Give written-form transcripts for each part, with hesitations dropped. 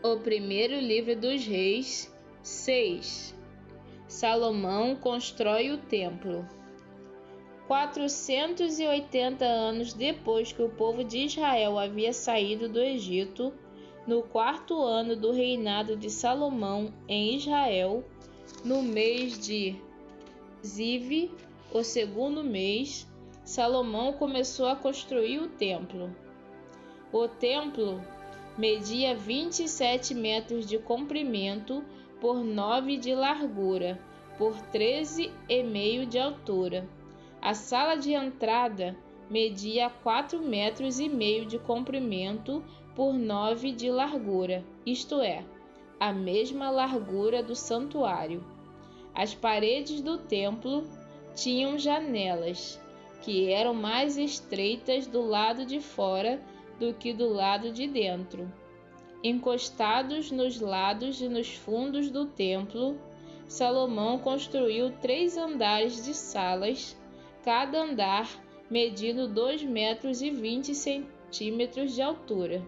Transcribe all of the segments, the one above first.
O primeiro livro dos Reis 6. Salomão constrói o templo. 480 anos depois que o povo de Israel havia saído do Egito, no 4º ano do reinado de Salomão em Israel, no mês de Ziv, o 2º mês, Salomão começou a construir o templo. O templo media 27 metros de comprimento por 9 de largura, por 13,5 de altura. A sala de entrada media 4,5 metros de comprimento por 9 de largura, isto é, a mesma largura do santuário. As paredes do templo tinham janelas, que eram mais estreitas do lado de fora do que do lado de dentro. Encostados nos lados e nos fundos do templo, Salomão construiu 3 andares de salas, cada andar medindo 2,20 metros de altura.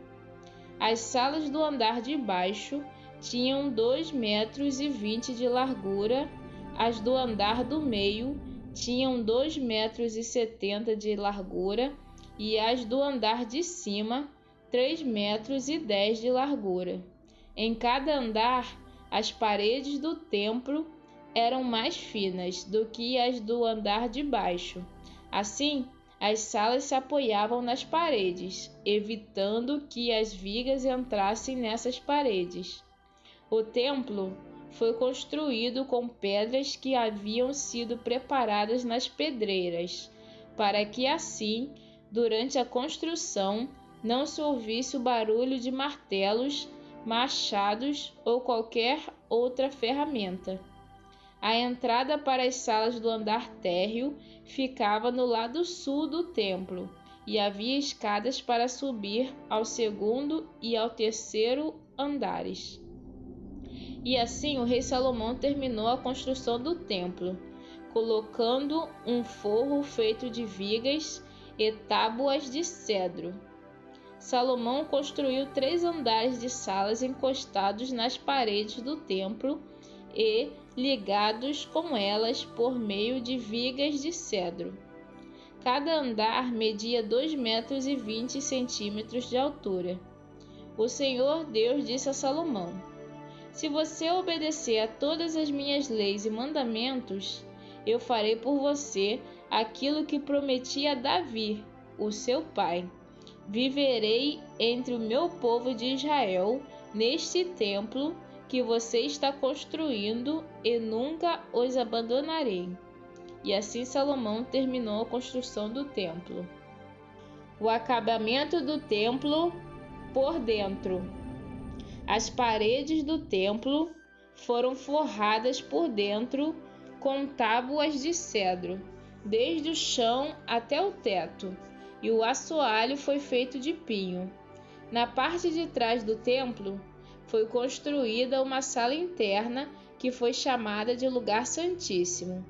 As salas do andar de baixo tinham 2,20 metros de largura, as do andar do meio tinham 2,70 metros de largura e as do andar de cima 3,10 metros de largura. Em cada andar, as paredes do templo eram mais finas do que as do andar de baixo. Assim, as salas se apoiavam nas paredes, evitando que as vigas entrassem nessas paredes. O templo foi construído com pedras que haviam sido preparadas nas pedreiras, para que assim, durante a construção, não se ouvisse o barulho de martelos, machados ou qualquer outra ferramenta. A entrada para as salas do andar térreo ficava no lado sul do templo, e havia escadas para subir ao 2º e ao 3º andares. E assim o rei Salomão terminou a construção do templo, colocando um forro feito de vigas e tábuas de cedro. Salomão construiu 3 andares de salas encostados nas paredes do templo e ligados com elas por meio de vigas de cedro. Cada andar media 2,20 metros de altura. O Senhor Deus disse a Salomão: se você obedecer a todas as minhas leis e mandamentos, eu farei por você aquilo que prometi a Davi, o seu pai. Viverei entre o meu povo de Israel, neste templo que você está construindo, e nunca os abandonarei. E assim Salomão terminou a construção do templo. O acabamento do templo por dentro. As paredes do templo foram forradas por dentro com tábuas de cedro, desde o chão até o teto, e o assoalho foi feito de pinho. Na parte de trás do templo foi construída uma sala interna que foi chamada de Lugar Santíssimo.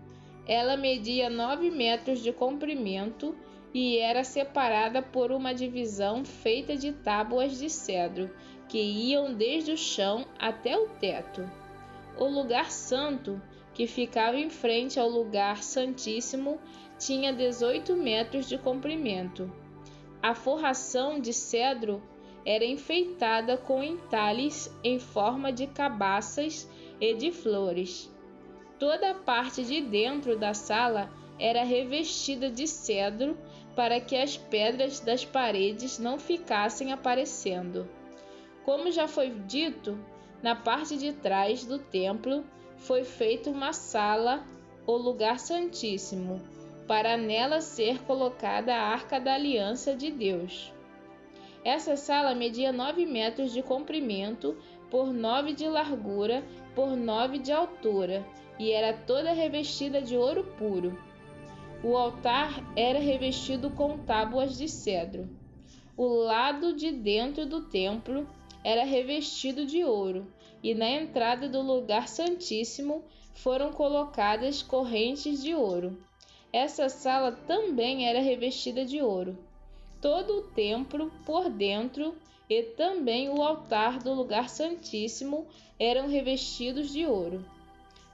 Ela media 9 metros de comprimento e era separada por uma divisão feita de tábuas de cedro, que iam desde o chão até o teto. O lugar santo, que ficava em frente ao Lugar Santíssimo, tinha 18 metros de comprimento. A forração de cedro era enfeitada com entalhes em forma de cabaças e de flores. Toda a parte de dentro da sala era revestida de cedro para que as pedras das paredes não ficassem aparecendo. Como já foi dito, na parte de trás do templo foi feita uma sala, o Lugar Santíssimo, para nela ser colocada a Arca da Aliança de Deus. Essa sala media 9 metros de comprimento por 9 de largura por 9 de altura e era toda revestida de ouro puro. O altar era revestido com tábuas de cedro. O lado de dentro do templo era revestido de ouro, e na entrada do Lugar Santíssimo foram colocadas correntes de ouro. Essa sala também era revestida de ouro. Todo o templo, por dentro e também o altar do lugar santíssimo eram revestidos de ouro.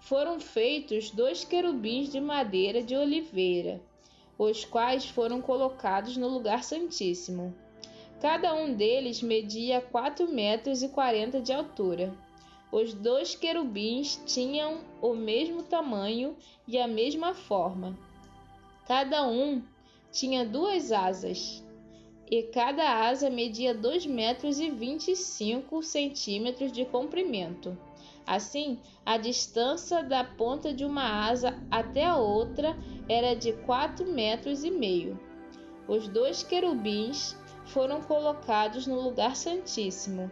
Foram feitos 2 querubins de madeira de oliveira, os quais foram colocados no lugar santíssimo. Cada um deles media 4,40 metros de altura. Os 2 querubins tinham o mesmo tamanho e a mesma forma. Cada um tinha 2 asas, e cada asa media 2,25 metros de comprimento. Assim, a distância da ponta de uma asa até a outra era de 4,5 metros. Os 2 querubins foram colocados no lugar santíssimo.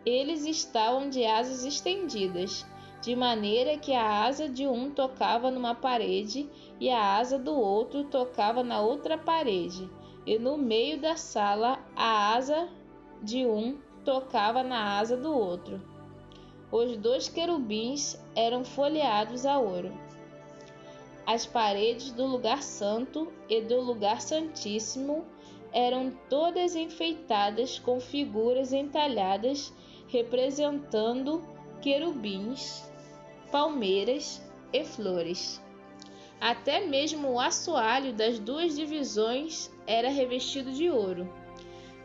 Eles estavam de asas estendidas, de maneira que a asa de um tocava numa parede e a asa do outro tocava na outra parede, e no meio da sala a asa de um tocava na asa do outro. Os 2 querubins eram folheados a ouro. As paredes do lugar santo e do lugar santíssimo eram todas enfeitadas com figuras entalhadas representando querubins, palmeiras e flores. Até mesmo o assoalho das 2 divisões era revestido de ouro.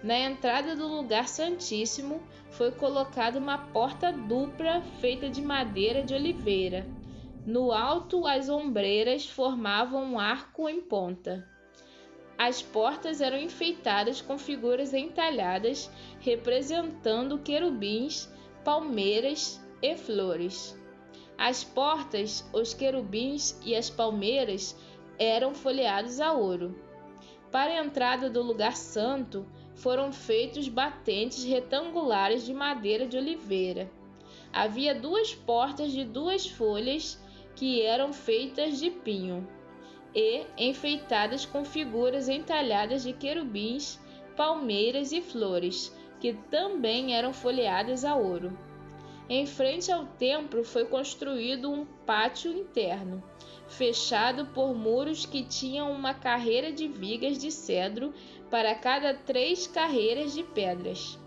Na entrada do lugar santíssimo foi colocada uma porta dupla feita de madeira de oliveira. No alto, as ombreiras formavam um arco em ponta. As portas eram enfeitadas com figuras entalhadas representando querubins, palmeiras e flores. As portas, os querubins e as palmeiras eram folheados a ouro. Para a entrada do lugar santo foram feitos batentes retangulares de madeira de oliveira. Havia 2 portas de 2 folhas que eram feitas de pinho e enfeitadas com figuras entalhadas de querubins, palmeiras e flores, que também eram folheadas a ouro. Em frente ao templo foi construído um pátio interno, fechado por muros que tinham uma carreira de vigas de cedro para cada 3 carreiras de pedras.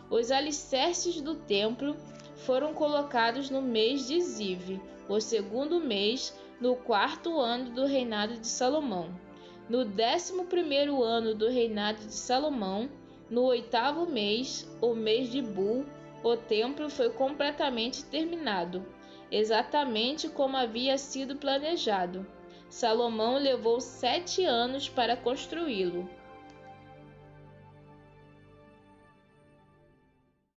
Os alicerces do templo foram colocados no mês de Ziv, o 2º mês, no 4º ano do reinado de Salomão. No 11º ano do reinado de Salomão, no 8º mês, o mês de Bul, o templo foi completamente terminado, exatamente como havia sido planejado. Salomão levou 7 anos para construí-lo.